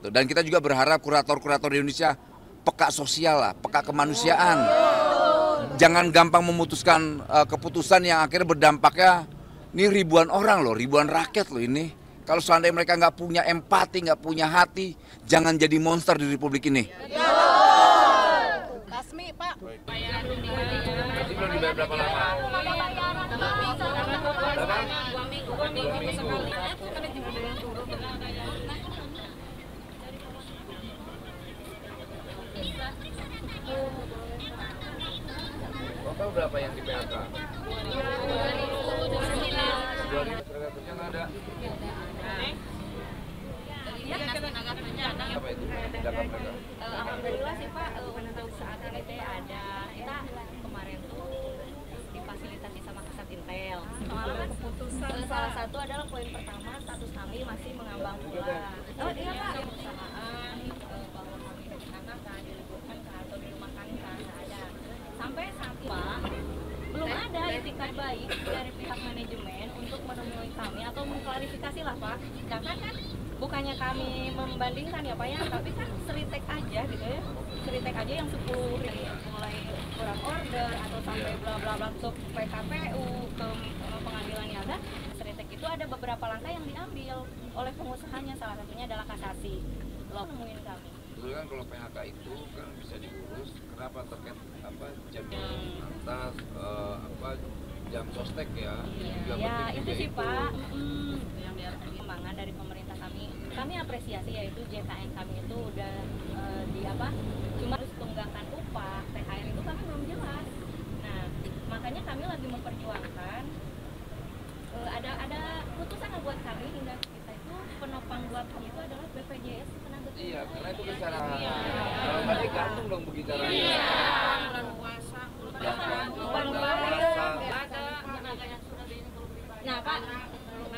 gitu. Dan kita juga berharap kurator-kurator di Indonesia peka sosial lah, peka kemanusiaan. Jangan gampang memutuskan keputusan yang akhirnya berdampaknya ini ribuan orang loh, ribuan rakyat loh ini. Kalau seandainya mereka nggak punya empati, nggak punya hati, jangan jadi monster di Republik ini. Basmi, Pak. Masih belum dibayar berapa lama? Berapa? 2 minggu sekali. Total berapa yang di PHK? 2.000 tenaga kerja nggak ada. Apa itu? Tindakan mereka? Alhamdulillah sih Pak, untuk saat ini teh ada. Kita kemarin tuh difasilitasi sama Kasat Intel. Soal keputusan salah satu adalah poin pertama, status kami masih mengambang pula. Oh iya Pak, perusahaan bahwa kami dikatakan diliburkan atau dirumahkan nggak ada. Sampai saat Pak belum ada itikat baik dari pihak manajemen untuk menemui kami atau mengklarifikasi lah Pak. Sedangkan kan bukannya kami membandingkan ya Pak ya, tapi kan seritek aja gitu ya, seritek aja yang 10 mulai kurang order atau sampai bla bla bla untuk PKPU ke pengadilan niaga. Seritek itu ada beberapa langkah yang diambil oleh pengusahanya, salah satunya adalah kasasi. Lo nemuin kami. Dulu kan kalau PHK itu kan bisa diurus, kenapa terkait jaminan atas jam sostek ya? Ya itu sih Pak, yang perkembangan dari pemerintah kami apresiasi, yaitu JKN kami itu udah cuma harus tunggakan upah, THR itu kami belum jelas. Nah makanya kami lagi memperjuangkan ada putusan yang buat kami hingga kita itu penopang buat kami itu adalah BPJS tenaga kerja. Iya, karena itu bicara. Kalau tadi gantung dong bicaranya. Iya. Nah Pak,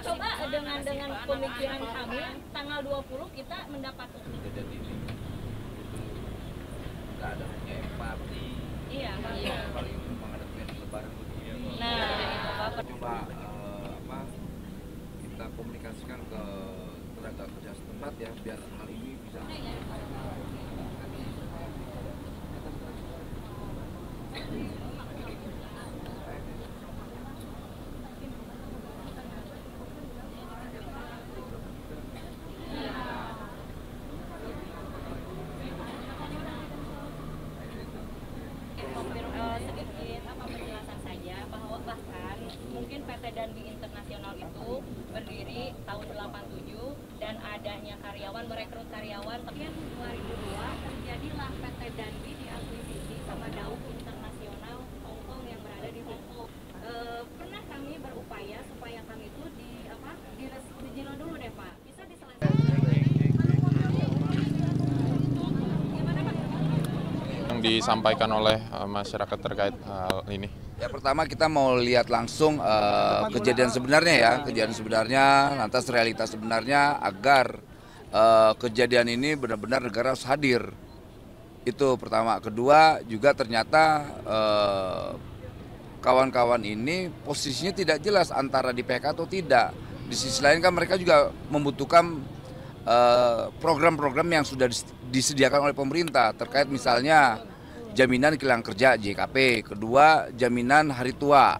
coba dengan pemikiran kami tanggal 20 kita mendapat Kejadian ini nggak ada punya empati. Iya, Paling menghadapi lebaran begini. Nah, itu Bapak. Coba kita komunikasikan ke tenaga kerja setempat ya, biar hal ini bisa. Sedikit penjelasan saja bahwa bahkan mungkin PT Danbi Internasional itu berdiri tahun 87 dan adanya karyawan, merekrut karyawan. Tapi 2002 terjadilah PT Danbi diakuisisi sama Dauk Internasional Hongkong yang berada di Hongkong. Pernah kami berupaya supaya kami itu di Jino dulu deh Pak, bisa diselesaikan. Yang disampaikan oleh masyarakat terkait hal ini? Ya pertama kita mau lihat langsung kejadian sebenarnya ya, kejadian sebenarnya, lantas realitas sebenarnya agar kejadian ini benar-benar negara harus hadir. Itu pertama. Kedua juga ternyata kawan-kawan ini posisinya tidak jelas antara di PHK atau tidak. Di sisi lain kan mereka juga membutuhkan program-program yang sudah disediakan oleh pemerintah terkait misalnya jaminan kehilangan kerja JKP, kedua jaminan hari tua.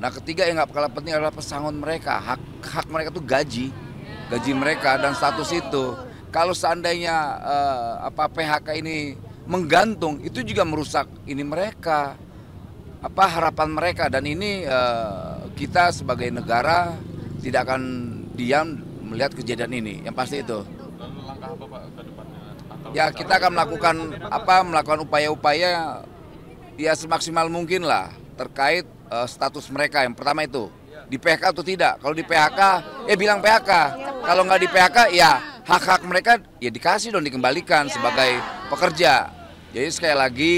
Nah ketiga yang nggak kalah penting adalah pesangon mereka, hak mereka tuh gaji mereka dan status itu. Kalau seandainya PHK ini menggantung, itu juga merusak ini mereka, harapan mereka, dan ini kita sebagai negara tidak akan diam melihat kejadian ini, yang pasti itu. Dan langkah apa Pak ke depannya? Ya kita akan melakukan upaya-upaya ya semaksimal mungkin lah terkait status mereka. Yang pertama itu di PHK atau tidak. Kalau di PHK bilang PHK. Kalau nggak di PHK ya hak-hak mereka ya dikasih dong, dikembalikan sebagai pekerja. Jadi sekali lagi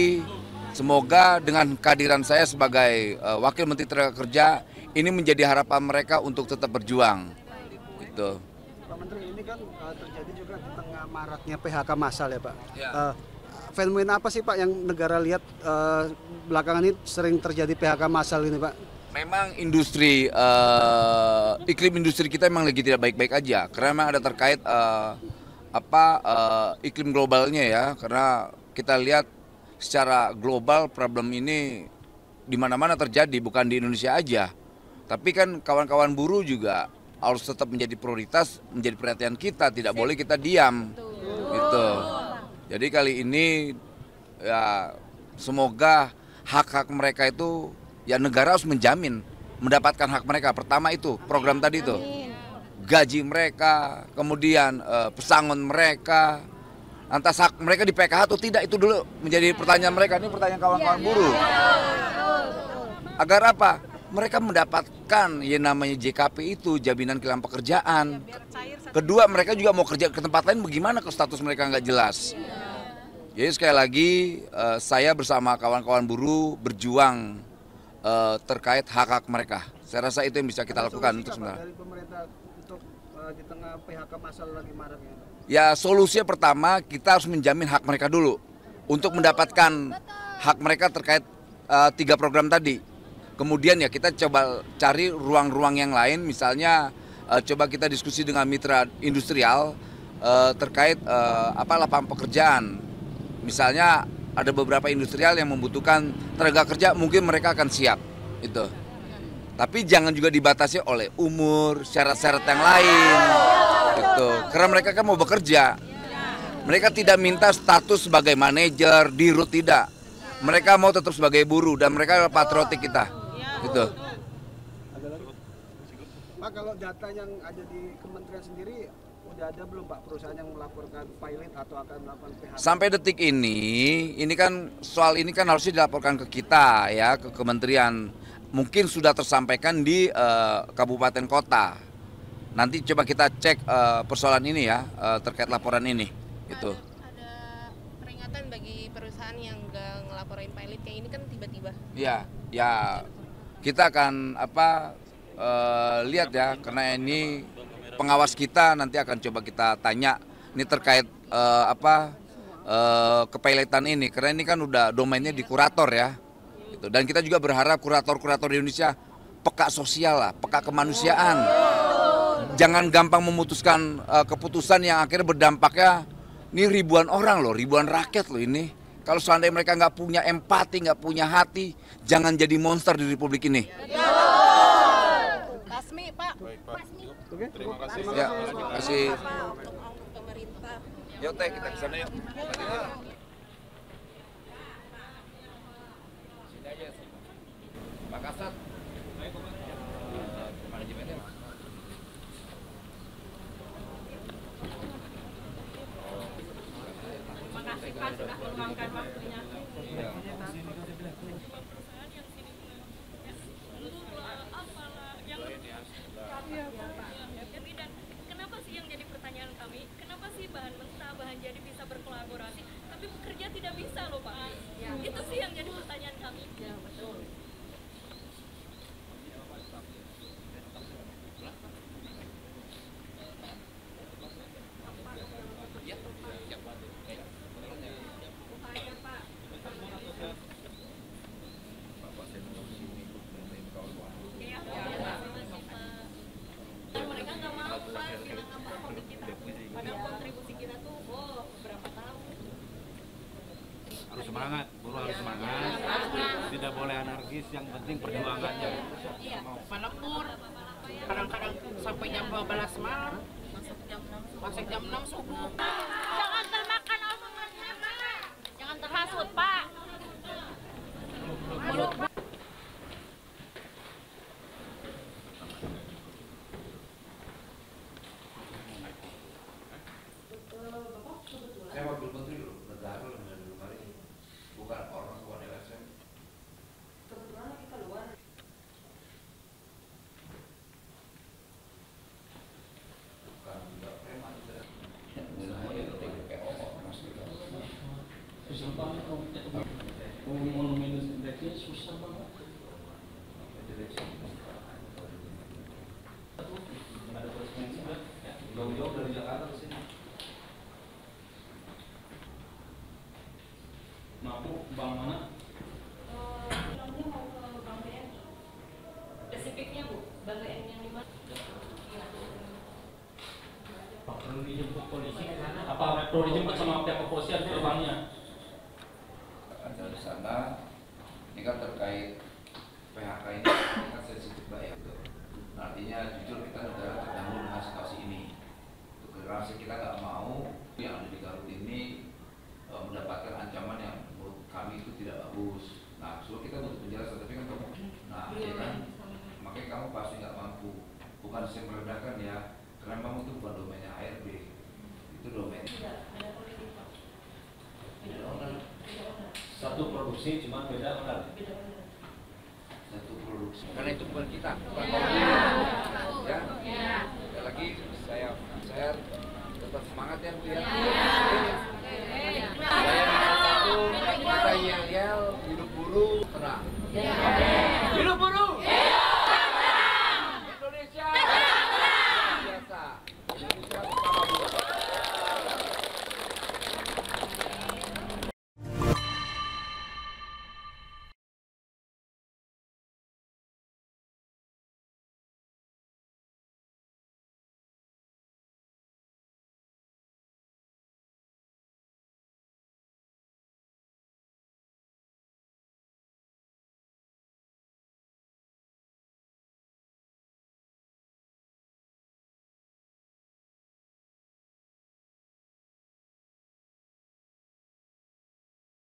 semoga dengan kehadiran saya sebagai Wakil Menteri Tenaga Kerja ini menjadi harapan mereka untuk tetap berjuang. Gitu. Pak Menteri, ini kan terjadi juga di tengah maraknya PHK massal ya Pak. Ya. Fenomena apa sih Pak yang negara lihat belakangan ini sering terjadi PHK massal ini Pak? Memang iklim industri kita memang lagi tidak baik-baik aja. Karena memang ada terkait iklim globalnya ya, karena kita lihat secara global problem ini di mana-mana terjadi, bukan di Indonesia aja. Tapi kan kawan-kawan buruh juga harus tetap menjadi prioritas, menjadi perhatian kita, tidak boleh kita diam. Gitu. Jadi kali ini ya semoga hak-hak mereka itu ya negara harus menjamin mendapatkan hak mereka. Pertama itu program tadi itu. Gaji mereka, kemudian pesangon mereka, lantas hak mereka di PKH atau tidak, itu dulu menjadi pertanyaan mereka. Ini pertanyaan kawan-kawan buruh. Agar apa? Mereka mendapatkan yang namanya JKP itu, jaminan kehilangan pekerjaan. Kedua, mereka juga mau kerja ke tempat lain, bagaimana kalau status mereka nggak jelas. Jadi sekali lagi saya bersama kawan-kawan buruh berjuang terkait hak-hak mereka. Saya rasa itu yang bisa kita lakukan untuk sebenarnya. Dari pemerintah untuk di tengah PHK masal lagi marak ini? Ya solusinya pertama kita harus menjamin hak mereka dulu untuk mendapatkan hak mereka terkait 3 program tadi. Kemudian ya kita coba cari ruang-ruang yang lain, misalnya coba kita diskusi dengan mitra industrial terkait lapangan pekerjaan. Misalnya ada beberapa industrial yang membutuhkan tenaga kerja, mungkin mereka akan siap itu. Tapi jangan juga dibatasi oleh umur, syarat-syarat yang lain. Gitu. Karena mereka kan mau bekerja. Mereka tidak minta status sebagai manajer, dirut, tidak. Mereka mau tetap sebagai buruh dan mereka adalah patriotik kita. Gitu. Pak, kalau data yang ada di kementerian sendiri udah ada belum Pak perusahaan yang melaporkan pilot atau akan melakukan PHK? Sampai detik ini kan soal ini kan harusnya dilaporkan ke kita ya, ke kementerian. Mungkin sudah tersampaikan di kabupaten kota. Nanti coba kita cek persoalan ini ya, terkait laporan ini. Gitu. Ada peringatan bagi perusahaan yang nggak ngelaporin pilot kayak ini kan tiba-tiba. Ya kita akan lihat ya, karena ini pengawas kita nanti akan coba kita tanya ini terkait kepilotan ini, karena ini kan udah domainnya di kurator ya. Gitu. Dan kita juga berharap kurator-kurator di Indonesia peka sosial lah, peka kemanusiaan. Jangan gampang memutuskan keputusan yang akhirnya berdampaknya ini ribuan orang loh, ribuan rakyat loh ini. Kalau seandainya mereka nggak punya empati, nggak punya hati, jangan jadi monster di Republik ini. Kasmi, Pak. Baik, Pak. Oke. Terima kasih. Ya, terima kasih. Untuk pemerintah. Yuk teh, kita ke sana yuk. Sini aja. Pak Kasat. Manajemennya. Terima kasih Pak sudah meluangkan waktunya. Dan kenapa sih yang jadi pertanyaan kami, kenapa sih bahan mentah, bahan jadi bisa berkolaborasi, tapi pekerja tidak bisa loh Pak? Itu sih yang jadi pertanyaan kami. Ya betul. Mereka nggak mau Pak, bilang apa ke kita. Padahal kontribusi kita tuh, berapa tahun. Harus semangat, buruh harus semangat, tidak boleh anarkis, yang penting perjuangannya. Iya. Palembur. Kadang-kadang sampai jam 12 malam. Masuk jam 6 subuh. Jangan termakan omongannya Pak. Jangan terhasut Pak. Saya wakil menteri loh, negara loh dari kemarin. Bukan orang keluar LSM. Kebetulan lagi keluar. Bukan juga preman. Semuanya ketika PO masuk. Susah banget mau minus indeksnya susah banget. Ada frekuensi kan? Jauh-jauh dari Jakarta ke sini. Mampu bank mana? Filmnya mau ke Bank BN. Spesifiknya Bu, Bank BN yang di mana? Iya. Pak perlu dijemput polisi ke sana? Apa perlu dijemput sama pihak kepolisian terbangnya? Dari sana, ini kan terkait PHK ini kan sensitif banget. Artinya jujur kita negara terganggu dengan situasi ini. Karena kita nggak mau yang ada di Garut ini mendapatkan ancaman yang menurut kami itu tidak bagus. Nah, so kita butuh penjelasan, tapi kan kamu, nah, ya kan, makanya kamu pasti nggak mampu. Bukan saya merendahkan ya, karena memang itu bukan domainnya ARB, itu domain. Satu produksi cuma beda owner. Satu produksi. Karena itu bukan kita, bukan ya. Sekali lagi saya tetap semangat ya Bu ya.